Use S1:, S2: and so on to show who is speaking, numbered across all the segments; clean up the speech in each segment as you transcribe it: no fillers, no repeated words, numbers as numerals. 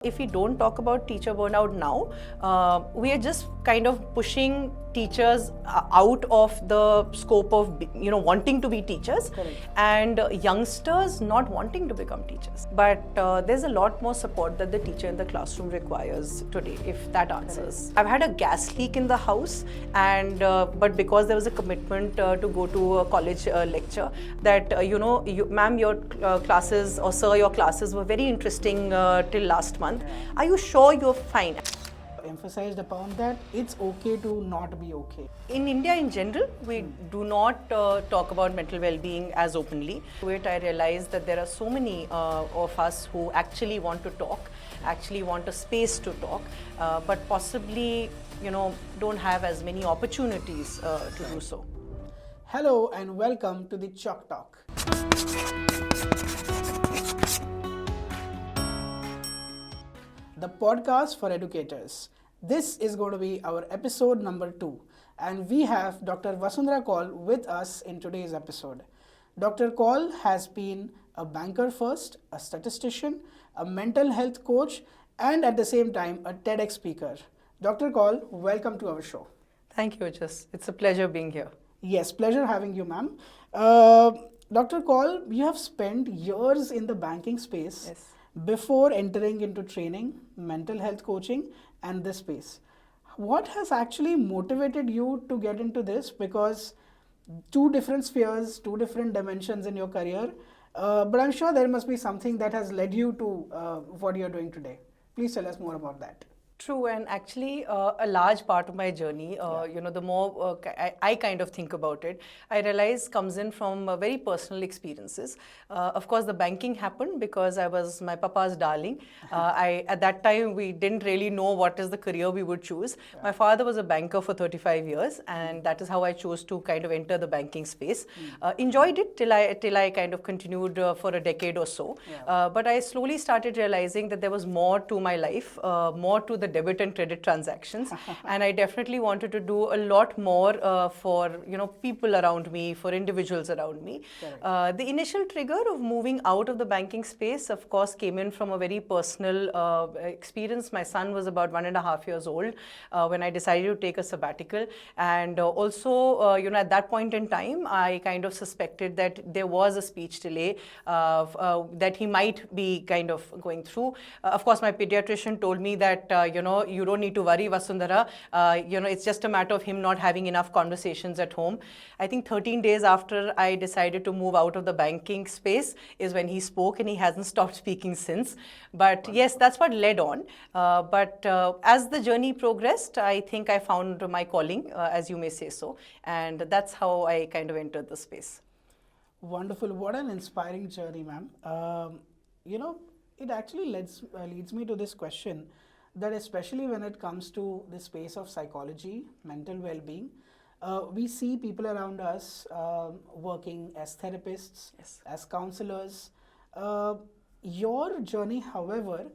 S1: If we don't talk about teacher burnout now, we are just kind of pushing teachers out of the scope of wanting to be teachers.
S2: Correct.
S1: And youngsters not wanting to become teachers. But there's a lot more support that the teacher in the classroom requires today, if that answers. I've had a gas leak in the house, and but because there was a commitment to go to a college lecture, that ma'am, your classes, or sir, your classes were very interesting till last month. Are you sure you're fine?
S2: Emphasized upon that it's okay to not be okay.
S1: In India in general, we do not talk about mental well-being as openly. Wait, I realized that there are so many of us who actually want to talk, actually want a space to talk, but possibly don't have as many opportunities to do so.
S2: Hello and welcome to the Chalk Talk. The podcast for educators. This is going to be our episode number 2, and we have Dr. Vasundhara Kaul with us in today's episode. Dr. Kaul has been a banker first, a statistician, a mental health coach, and at the same time a TEDx speaker. Dr. Kaul, welcome to our show.
S1: Thank you, Ajaz. It's a pleasure being here.
S2: Yes, pleasure having you, ma'am. Dr. Kaul, you have spent years in the banking space.
S1: Yes.
S2: Before entering into training, mental health coaching, and this space. What has actually motivated you to get into this? Because two different spheres, two different dimensions in your career, but I'm sure there must be something that has led you to what you're doing today. Please tell us more about that.
S1: True, and actually a large part of my journey, the more I kind of think about it, I realize comes in from very personal experiences. Of course, the banking happened because I was my papa's darling. At that time, we didn't really know what is the career we would choose. Yeah. My father was a banker for 35 years, and that is how I chose to kind of enter the banking space. Enjoyed it till I kind of continued for a decade or so. Yeah. But I slowly started realizing that there was more to my life, more to the debit and credit transactions, and I definitely wanted to do a lot more for people around me, for individuals around me. The initial trigger of moving out of the banking space, of course, came in from a very personal experience. My son was about 1.5 years old when I decided to take a sabbatical, and also at that point in time, I kind of suspected that there was a speech delay that he might be kind of going through. Of course, my pediatrician told me that you don't need to worry, Vasundhara. It's just a matter of him not having enough conversations at home. I think 13 days after I decided to move out of the banking space is when he spoke, and he hasn't stopped speaking since. But yes, that's what led on. But as the journey progressed, I think I found my calling, as you may say so. And that's how I kind of entered the space.
S2: Wonderful. What an inspiring journey, ma'am. It actually leads me to this question, that especially when it comes to the space of psychology, mental well-being, we see people around us working as therapists, yes, as counselors. Your journey, however,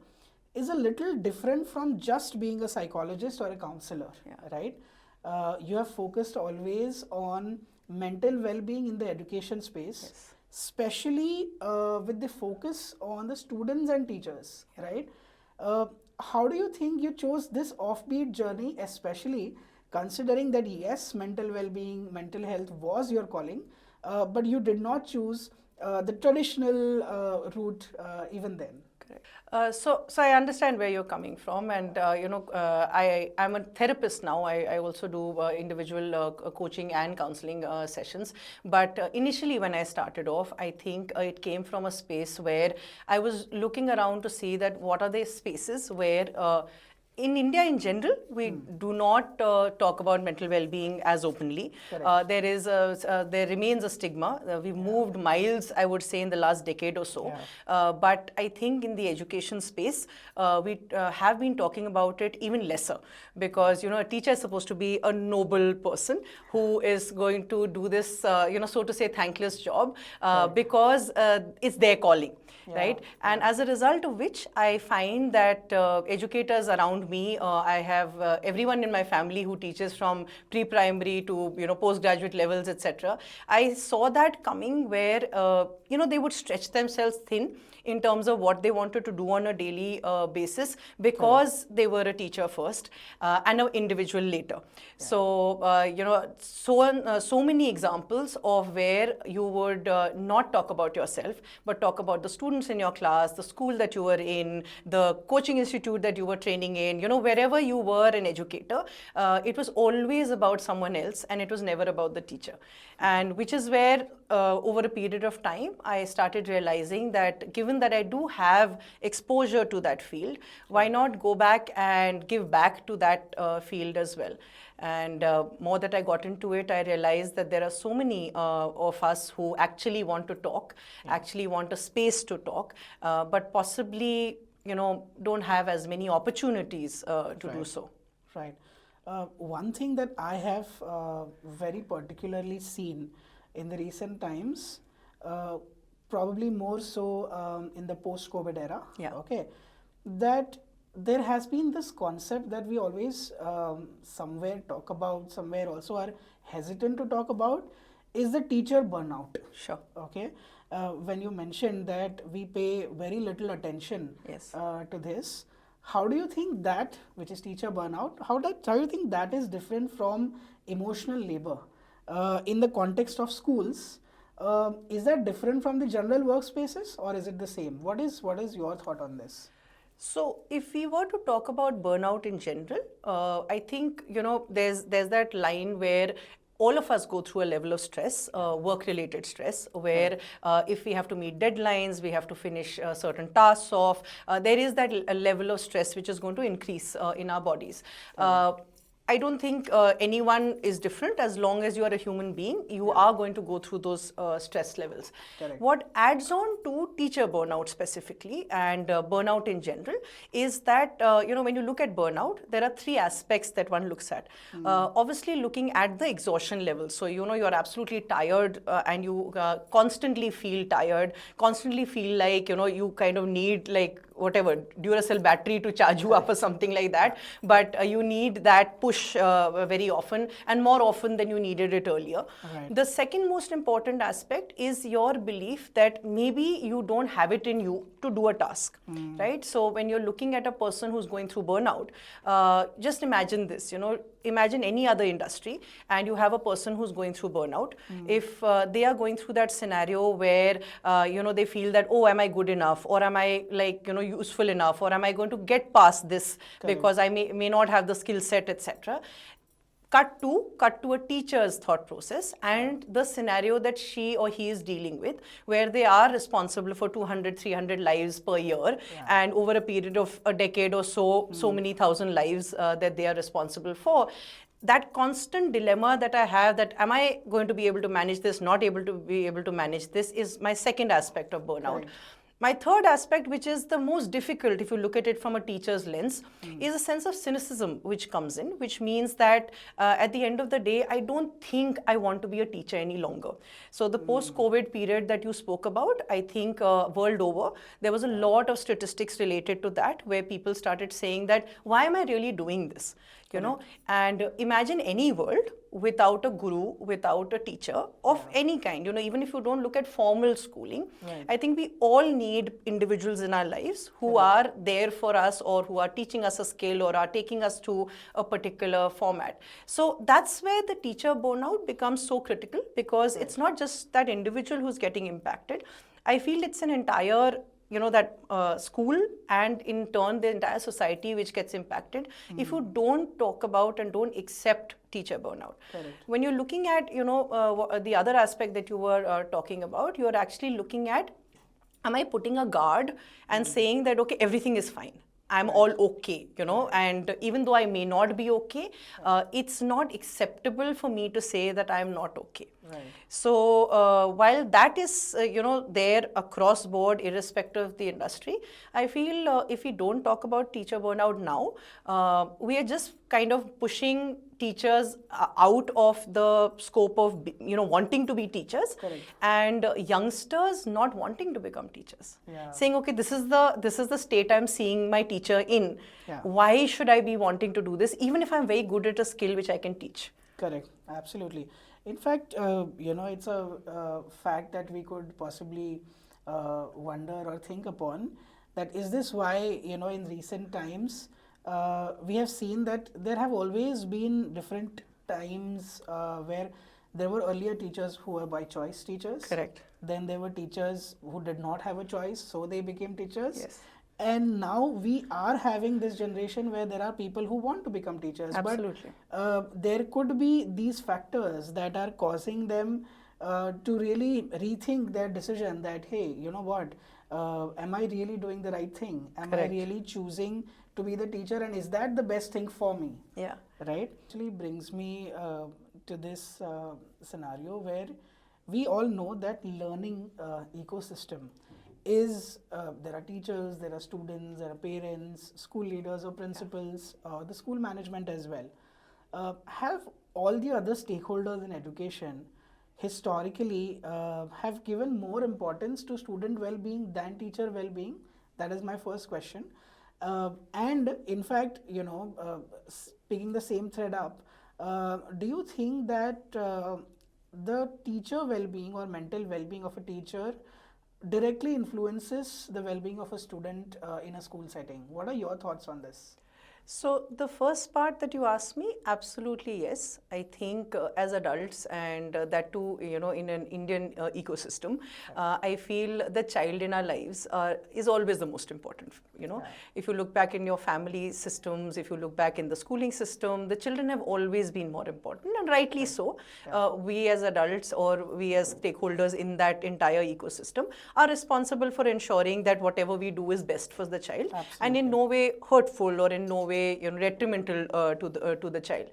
S2: is a little different from just being a psychologist or a counselor, yeah, right? You have focused always on mental well-being in the education space, yes, especially with the focus on the students and teachers, yeah, right? How do you think you chose this offbeat journey, especially considering that yes, mental well-being, mental health was your calling, but you did not choose the traditional route even then?
S1: So I understand where you're coming from, and I'm a therapist now. I also do individual coaching and counseling sessions. But initially, when I started off, I think it came from a space where I was looking around to see that what are the spaces where in India in general, we do not talk about mental well-being as openly. There remains a stigma. We've moved miles, I would say, in the last decade or so. Yeah. But I think in the education space, we have been talking about it even lesser, because a teacher is supposed to be a noble person who is going to do this, so to say, thankless job because it's their calling. Yeah. Right? And as a result of which, I find that educators around me, I have everyone in my family who teaches from pre-primary to postgraduate levels, etc. I saw that coming where they would stretch themselves thin in terms of what they wanted to do on a daily basis, because they were a teacher first and an individual later. So, so many examples of where you would not talk about yourself, but talk about the students in your class, the school that you were in, the coaching institute that you were training in, wherever you were an educator, it was always about someone else, and it was never about the teacher. And which is where, over a period of time, I started realizing that given that I do have exposure to that field, why not go back and give back to that field as well? And more that I got into it, I realized that there are so many of us who actually want to talk, actually want a space to talk, but possibly, don't have as many opportunities to do so.
S2: Right. One thing that I have very particularly seen in the recent times, probably more so in the post-COVID era, okay, that there has been this concept that we always somewhere talk about, somewhere also are hesitant to talk about, is the teacher burnout.
S1: Sure.
S2: Okay. When you mentioned that we pay very little attention to this, how do you think that, which is teacher burnout, how do you think that is different from emotional labor in the context of schools? Is that different from the general workspaces, or is it the same? What is your thought on this?
S1: So if we were to talk about burnout in general, I think, there's that line where all of us go through a level of stress, work-related stress, where if we have to meet deadlines, we have to finish certain tasks off, there is that level of stress which is going to increase in our bodies. I don't think anyone is different. As long as you are a human being, you are going to go through those stress levels.
S2: Correct.
S1: What adds on to teacher burnout specifically, and burnout in general, is that, when you look at burnout, there are three aspects that one looks at. Obviously, looking at the exhaustion level. So, you're absolutely tired and you constantly feel tired, constantly feel like, you kind of need like whatever, Duracell battery to charge you up or something like that. But you need that push very often, and more often than you needed it earlier.
S2: Right.
S1: The second most important aspect is your belief that maybe you don't have it in you to do a task, right? So when you're looking at a person who's going through burnout, just imagine this, imagine any other industry and you have a person who's going through burnout. If they are going through that scenario where, they feel that, oh, am I good enough? Or am I useful enough? Or am I going to get past this because I may not have the skill set, etc. Cut to a teacher's thought process and the scenario that she or he is dealing with, where they are responsible for 200, 300 lives per year, and over a period of a decade or so, so many thousand lives that they are responsible for. That constant dilemma that I have, that am I going to be able to manage this, not able to be able to manage this, is my second aspect of burnout. Right. My third aspect, which is the most difficult if you look at it from a teacher's lens, is a sense of cynicism which comes in, which means that at the end of the day, I don't think I want to be a teacher any longer. So the post-COVID period that you spoke about, I think world over, there was a lot of statistics related to that, where people started saying that, why am I really doing this? And imagine any world without a guru, without a teacher of any kind, even if you don't look at formal schooling. I think we all need individuals in our lives who are there for us, or who are teaching us a skill, or are taking us to a particular format. So that's where the teacher burnout becomes so critical, because it's not just that individual who's getting impacted. I feel it's an entire school, and in turn the entire society which gets impacted if you don't talk about and don't accept teacher burnout.
S2: Correct.
S1: When you're looking at the other aspect that you were talking about, you're actually looking at, am I putting a guard and saying that, okay, everything is fine, I'm all okay, and even though I may not be okay, it's not acceptable for me to say that I'm not okay.
S2: Right.
S1: So while that is, there across board, irrespective of the industry, I feel if we don't talk about teacher burnout now, we are just kind of pushing teachers out of the scope of, wanting to be teachers.
S2: Correct.
S1: And youngsters not wanting to become teachers. Saying, okay, this is the state I'm seeing my teacher in. Why should I be wanting to do this, even if I'm very good at a skill which I can teach?
S2: Correct. Absolutely. In fact, it's a fact that we could possibly wonder or think upon that is this why, in recent times, we have seen that there have always been different times where there were earlier teachers who were by choice teachers.
S1: Correct.
S2: Then there were teachers who did not have a choice, so they became teachers.
S1: Yes.
S2: And now we are having this generation where there are people who want to become teachers.
S1: Absolutely.
S2: But there could be these factors that are causing them to really rethink their decision that, hey, you know what, am I really doing the right thing? Am
S1: Correct.
S2: I really choosing to be the teacher, and is that the best thing for me?
S1: Yeah.
S2: Right? Actually brings me to this scenario where we all know that learning ecosystem is there are teachers, there are students, there are parents, school leaders or principals, the school management as well. Have all the other stakeholders in education historically have given more importance to student well-being than teacher well-being? That is my first question. And in fact, picking the same thread up, do you think that the teacher well-being or mental well-being of a teacher directly influences the well-being of a student in a school setting? What are your thoughts on this?
S1: So the first part that you asked me, absolutely yes. I think as adults, and that too, in an Indian ecosystem, I feel the child in our lives is always the most important. If you look back in your family systems, if you look back in the schooling system, the children have always been more important, and rightly so. We as adults, or we as stakeholders in that entire ecosystem, are responsible for ensuring that whatever we do is best for the child.
S2: Absolutely.
S1: And in no way hurtful or in no way detrimental to the child.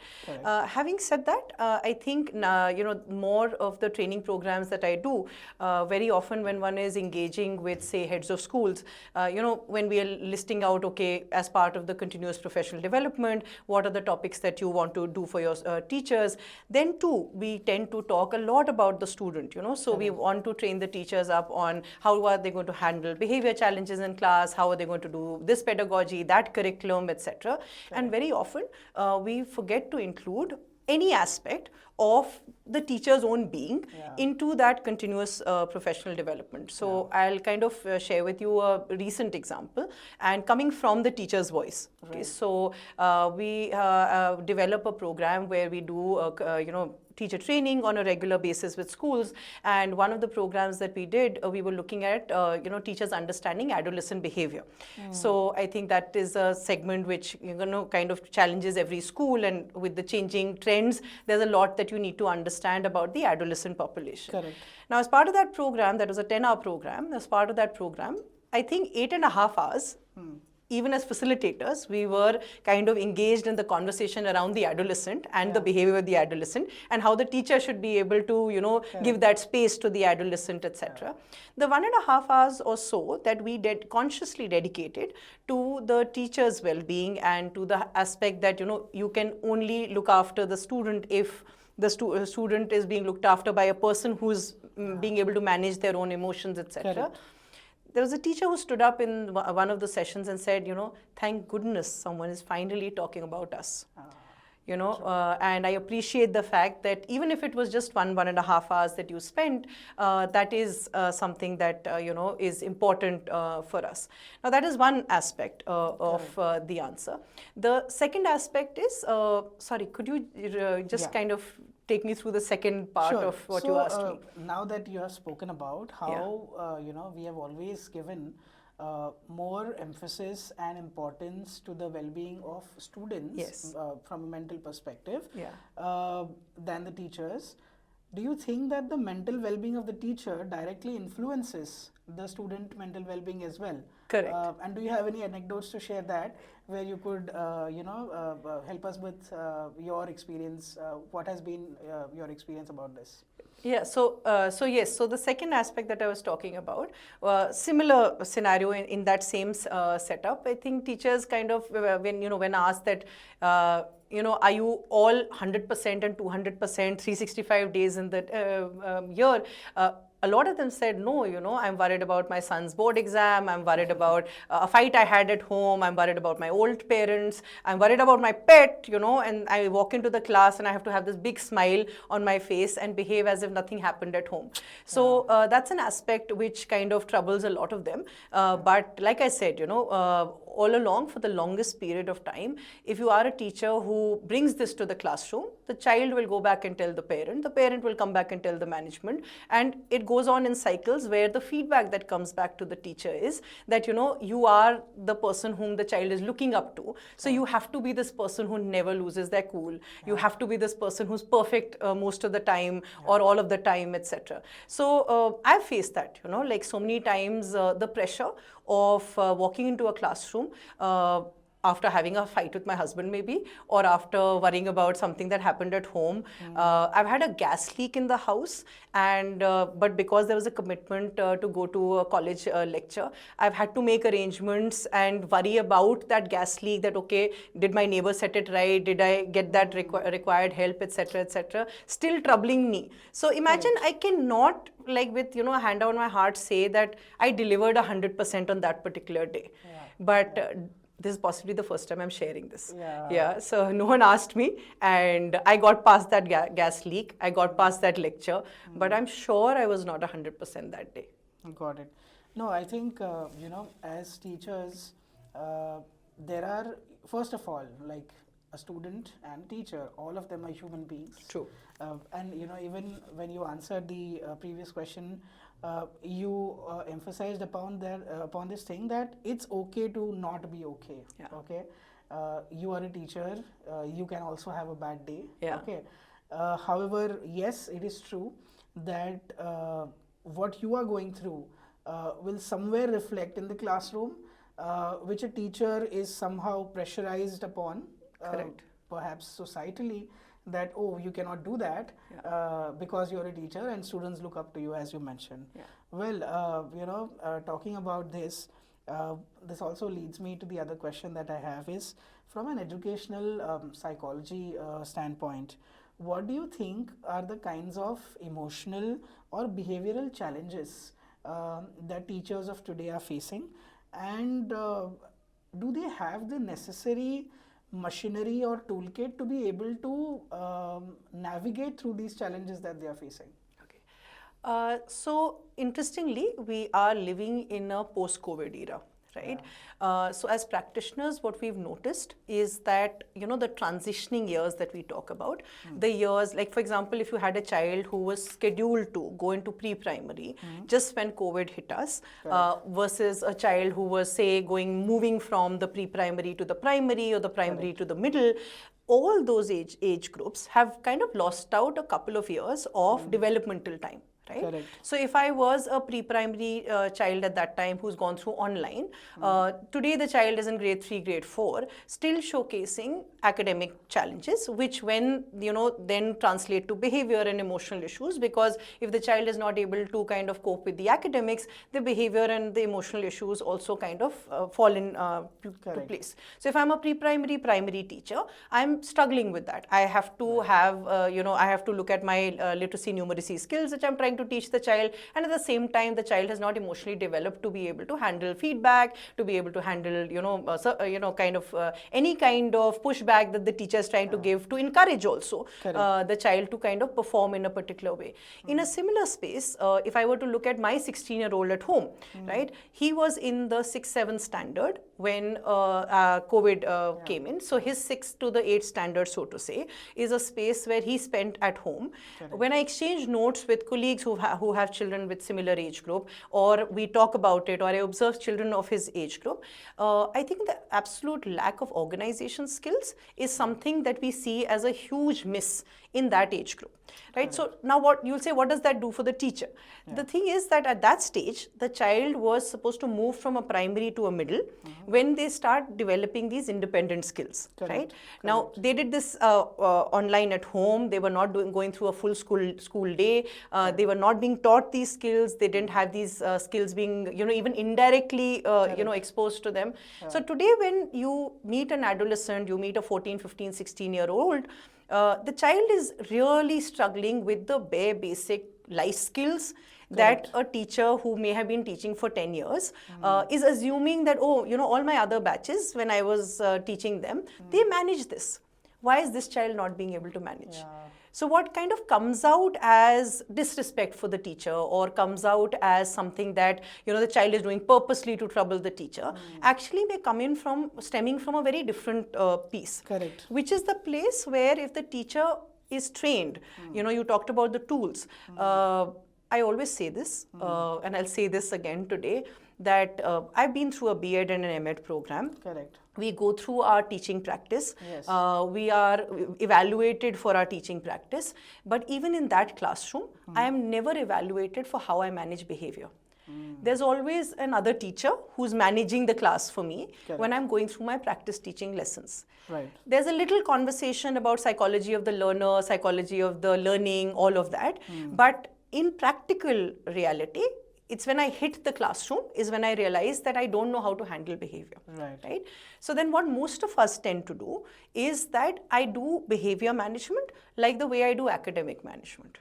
S1: Having said that, I think more of the training programs that I do, very often when one is engaging with, say, heads of schools, when we are listing out, okay, as part of the continuous professional development, what are the topics that you want to do for your teachers, then too we tend to talk a lot about the student. So we want to train the teachers up on how are they going to handle behavior challenges in class, how are they going to do this pedagogy, that curriculum, etc. And very often we forget to include any aspect of the teacher's own being into that continuous professional development. So I'll kind of share with you a recent example, and coming from the teacher's voice. Okay, so we develop a program where we do teacher training on a regular basis with schools, and one of the programs that we did, we were looking at teachers understanding adolescent behavior. So I think that is a segment which kind of challenges every school, and with the changing trends, there's a lot that you need to understand about the adolescent population.
S2: Correct.
S1: Now, as part of that program, that was a 10-hour program, as part of that program, I think 8.5 hours, even as facilitators, we were kind of engaged in the conversation around the adolescent and the behavior of the adolescent, and how the teacher should be able to, give that space to the adolescent, etc. The 1.5 hours or so that we consciously dedicated to the teacher's well-being, and to the aspect that, you can only look after the student if the student is being looked after by a person who's being able to manage their own emotions, etc. There was a teacher who stood up in one of the sessions and said, thank goodness someone is finally talking about us. And I appreciate the fact that even if it was just 1.5 hours that you spent, that is something that, is important for us. Now, that is one aspect of the answer. The second aspect is, sorry, could you just kind of take me through the second part of what you asked me?
S2: Now that you have spoken about how, we have always given more emphasis and importance to the well-being of students from a mental perspective than the teachers, do you think that the mental well-being of the teacher directly influences the student mental well-being as well?
S1: Correct.
S2: And do you have any anecdotes to share that, where you could, help us with your experience? What has been your experience about this?
S1: Yeah, so yes, so the second aspect that I was talking about, similar scenario in that same setup. I think teachers kind of, when asked that, are you all 100% and 200%, 365 days in the year, a lot of them said, no, I'm worried about my son's board exam, I'm worried about a fight I had at home, I'm worried about my old parents, I'm worried about my pet, and I walk into the class and I have to have this big smile on my face and behave as if nothing happened at home. So that's an aspect which kind of troubles a lot of them. But like I said, all along, for the longest period of time, if you are a teacher who brings this to the classroom, the child will go back and tell the parent will come back and tell the management, and it goes on in cycles where the feedback that comes back to the teacher is that, you are the person whom the child is looking up to, so you have to be this person who never loses their cool, you have to be this person who's perfect most of the time or all of the time, etc. So I've faced that, like so many times, the pressure of walking into a classroom after having a fight with my husband maybe, or after worrying about something that happened at home. I've had a gas leak in the house, and but because there was a commitment to go to a college lecture, I've had to make arrangements and worry about that gas leak, that okay, did my neighbor set it right, did I get that required help, etc., etc., still troubling me. So imagine I cannot, like with a hand on my heart, say that I delivered 100% on that particular day. But this is possibly the first time I'm sharing this. So no one asked me, and I got past that gas leak, I got past that lecture, but I'm sure I was not 100% that day.
S2: Got it. No, I think, as teachers, there are, first of all, like a student and teacher, all of them are human beings.
S1: True.
S2: And, even when you answered the previous question, you emphasized upon this thing that it's okay to not be okay. Okay, you are a teacher. You can also have a bad day. Okay. However, yes, it is true that what you are going through will somewhere reflect in the classroom, which a teacher is somehow pressurized upon.
S1: Correct.
S2: Perhaps societally, that you cannot do that because you're a teacher and students look up to you, as you mentioned. Well, talking about this, this also leads me to the other question that I have is, from an educational psychology standpoint, what do you think are the kinds of emotional or behavioral challenges that teachers of today are facing, and do they have the necessary machinery or toolkit to be able to navigate through these challenges that they are facing?
S1: Okay. So interestingly, we are living in a post-COVID era, right? So as practitioners, what we've noticed is that, the transitioning years that we talk about, the years, like for example, if you had a child who was scheduled to go into pre-primary just when COVID hit us, versus a child who was, say, moving from the pre-primary to the primary or the primary to the middle, all those age groups have kind of lost out a couple of years of developmental time. Right?
S2: Correct.
S1: So if I was a pre-primary child at that time who's gone through online, today the child is in grade 3, grade 4, still showcasing academic challenges, which when, then translate to behavior and emotional issues, because if the child is not able to kind of cope with the academics, the behavior and the emotional issues also kind of fall in to place. So if I'm a pre-primary, primary teacher, I'm struggling with that. I have to have, I have to look at my literacy numeracy skills, which I'm trying to teach the child, and at the same time the child has not emotionally developed to be able to handle feedback, to be able to handle kind of any kind of pushback that the teacher is trying to give, to encourage also the child to kind of perform in a particular way. In a similar space, if I were to look at my 16-year-old at home, right, he was in the 6th, 7th standard when COVID came in. So his 6th to the 8th standard, so to say, is a space where he spent at home. When I exchange notes with colleagues who have children with similar age group, or we talk about it, or I observe children of his age group, I think the absolute lack of organization skills is something that we see as a huge miss in that age group, right? So now what you'll say, what does that do for the teacher? The thing is that at that stage, the child was supposed to move from a primary to a middle when they start developing these independent skills, right? Now, they did this online at home. They were not going through a full school day. They were not being taught these skills. They didn't have these skills being, even indirectly, exposed to them. So today, when you meet an adolescent, you meet a 14, 15, 16-year-old, the child is really struggling with the bare basic life skills. that a teacher who may have been teaching for 10 years is assuming that, oh, all my other batches, when I was teaching them, they manage this. Why is this child not being able to manage?
S2: Yeah.
S1: So what kind of comes out as disrespect for the teacher, or comes out as something that the child is doing purposely to trouble the teacher, actually may come in from stemming from a very different piece.
S2: Correct.
S1: Which is the place where if the teacher is trained, you talked about the tools. I always say this, and I'll say this again today, that I've been through a B.Ed and an M.Ed program.
S2: Correct.
S1: We go through our teaching practice.
S2: Yes.
S1: We are evaluated for our teaching practice. But even in that classroom, I am never evaluated for how I manage behavior. There's always another teacher who's managing the class for me when I'm going through my practice teaching lessons.
S2: Right.
S1: There's a little conversation about psychology of the learner, psychology of the learning, all of that. But in practical reality, it's when I hit the classroom is when I realize that I don't know how to handle behavior. Right? So then what most of us tend to do is that I do behavior management like the way I do academic management.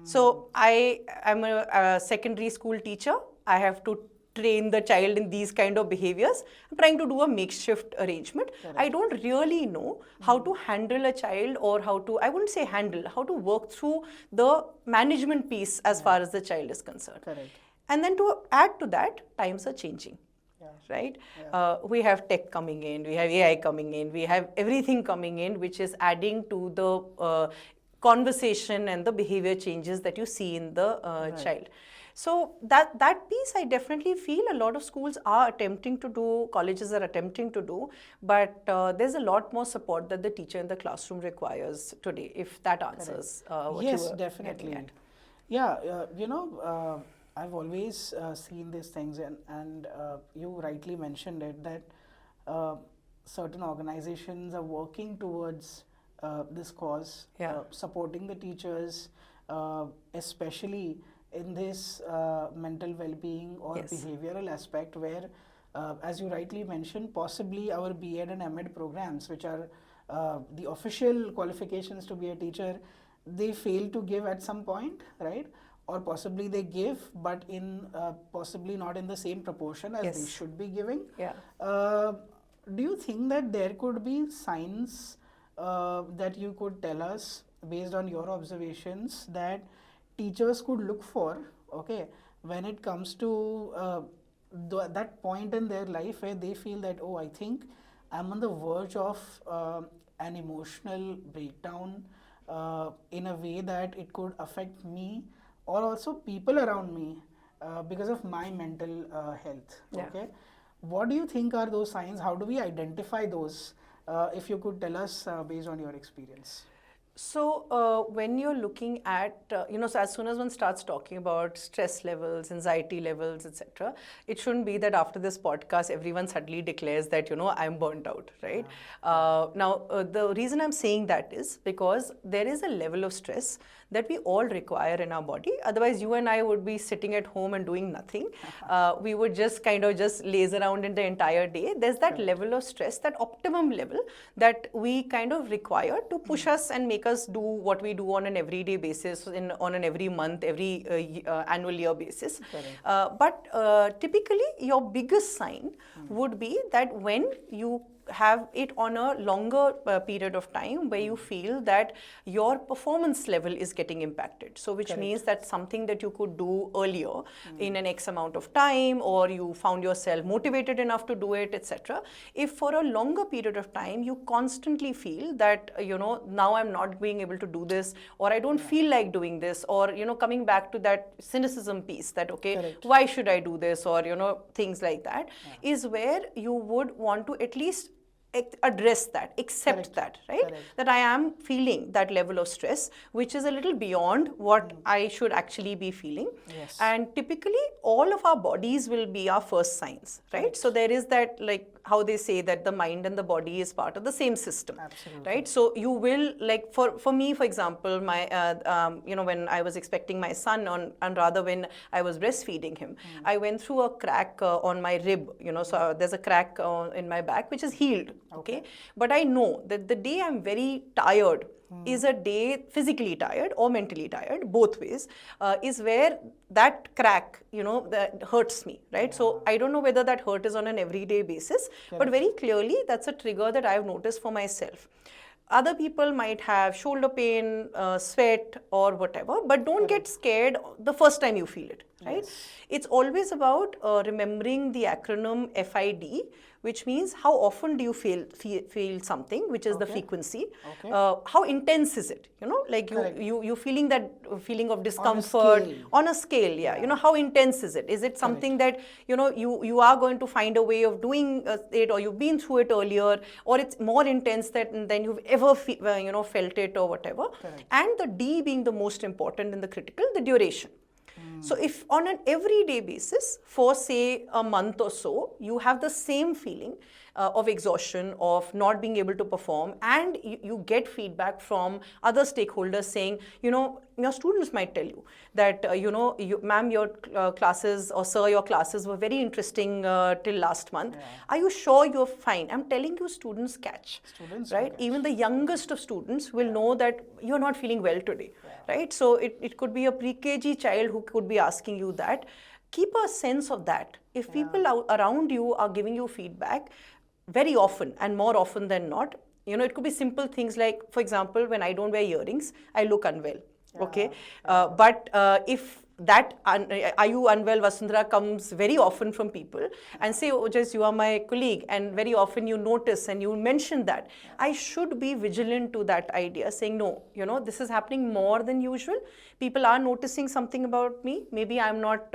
S1: So I'm a secondary school teacher. I have to train the child in these kind of behaviors. I'm trying to do a makeshift arrangement. I don't really know how to handle a child, or I wouldn't say handle, how to work through the management piece as far as the child is concerned.
S2: Correct.
S1: And then to add to that, times are changing. Right? We have tech coming in, we have AI coming in, we have everything coming in, which is adding to the conversation and the behavior changes that you see in the child. So that piece, I definitely feel a lot of schools are attempting to do, colleges are attempting to do, but there's a lot more support that the teacher in the classroom requires today, if that answers what you were
S2: definitely.
S1: getting at.
S2: Yeah, I've always seen these things, and you rightly mentioned it, that certain organizations are working towards this cause, supporting the teachers, especially in this mental well-being or behavioral aspect, where, as you rightly mentioned, possibly our B.Ed and M.Ed programs, which are the official qualifications to be a teacher, they fail to give at some point, right? Or possibly they give, but in possibly not in the same proportion as they should be giving. Do you think that there could be signs that you could tell us, based on your observations, that teachers could look for, when it comes to that point in their life where they feel that, oh, I think I'm on the verge of an emotional breakdown in a way that it could affect me or also people around me because of my mental health. What do you think are those signs? How do we identify those? If you could tell us based on your experience.
S1: So when you're looking at, so as soon as one starts talking about stress levels, anxiety levels, etc., it shouldn't be that after this podcast, everyone suddenly declares that, I'm burnt out, right? Now, the reason I'm saying that is because there is a level of stress that we all require in our body. Otherwise, you and I would be sitting at home and doing nothing. We would just kind of just laze around in the entire day. There's that level of stress, that optimum level that we kind of require to push us and make us do what we do on an everyday basis, on an every month, every annual year basis. But typically, your biggest sign would be that when you have it on a longer period of time where you feel that your performance level is getting impacted. So which means that something that you could do earlier in an X amount of time, or you found yourself motivated enough to do it, etc. If for a longer period of time you constantly feel that, now I'm not being able to do this, or I don't feel like doing this, or, coming back to that cynicism piece that, why should I do this, or, things like that, is where you would want to at least address that, accept that, right? That I am feeling that level of stress, which is a little beyond what I should actually be feeling. And typically, all of our bodies will be our first signs, right? So there is that, like how they say that the mind and the body is part of the same system, right? So you will, like for me, for example, my when I was expecting my son and rather when I was breastfeeding him, I went through a crack on my rib, so there's a crack in my back which is healed Okay. But I know that the day I'm very tired is a day physically tired or mentally tired, both ways, is where that crack, that hurts me, right? So I don't know whether that hurt is on an everyday basis, but very clearly that's a trigger that I've noticed for myself. Other people might have shoulder pain, sweat, or whatever, but don't get scared the first time you feel it, right? It's always about remembering the acronym FID, which means how often do you feel something, which is the frequency. How intense is it? Like you feeling that feeling of discomfort on a scale. How intense is it? Is it something that you are going to find a way of doing it, or you've been through it earlier, or it's more intense than you've ever felt it, or whatever. And the D being the most important in the critical, the duration. So if on an everyday basis for say a month or so, you have the same feeling of exhaustion, of not being able to perform, and you get feedback from other stakeholders saying, your students might tell you that, ma'am, your classes, or sir, your classes were very interesting till last month. Are you sure you're fine? I'm telling you, students catch, right? Even the youngest of students will know that you're not feeling well today, right? So it could be a pre-KG child who could be asking you that. Keep a sense of that. If people around you are giving you feedback very often, and more often than not, it could be simple things like, for example, when I don't wear earrings, I look unwell. Okay. But if that, are you unwell, Vasundhara, comes very often from people and say, oh, just you are my colleague, and very often you notice and you mention that. I should be vigilant to that idea, saying, no, this is happening more than usual. People are noticing something about me. Maybe I'm not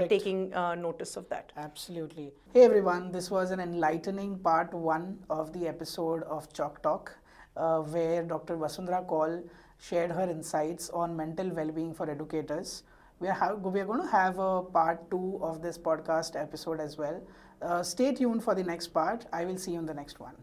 S1: taking notice of that.
S2: Absolutely. Hey everyone, this was an enlightening part 1 of the episode of Chalk Talk, where Dr. Vasundhara Kaul shared her insights on mental well-being for educators. We are going to have a part 2 of this podcast episode as well. Stay tuned for the next part. I will see you in the next one.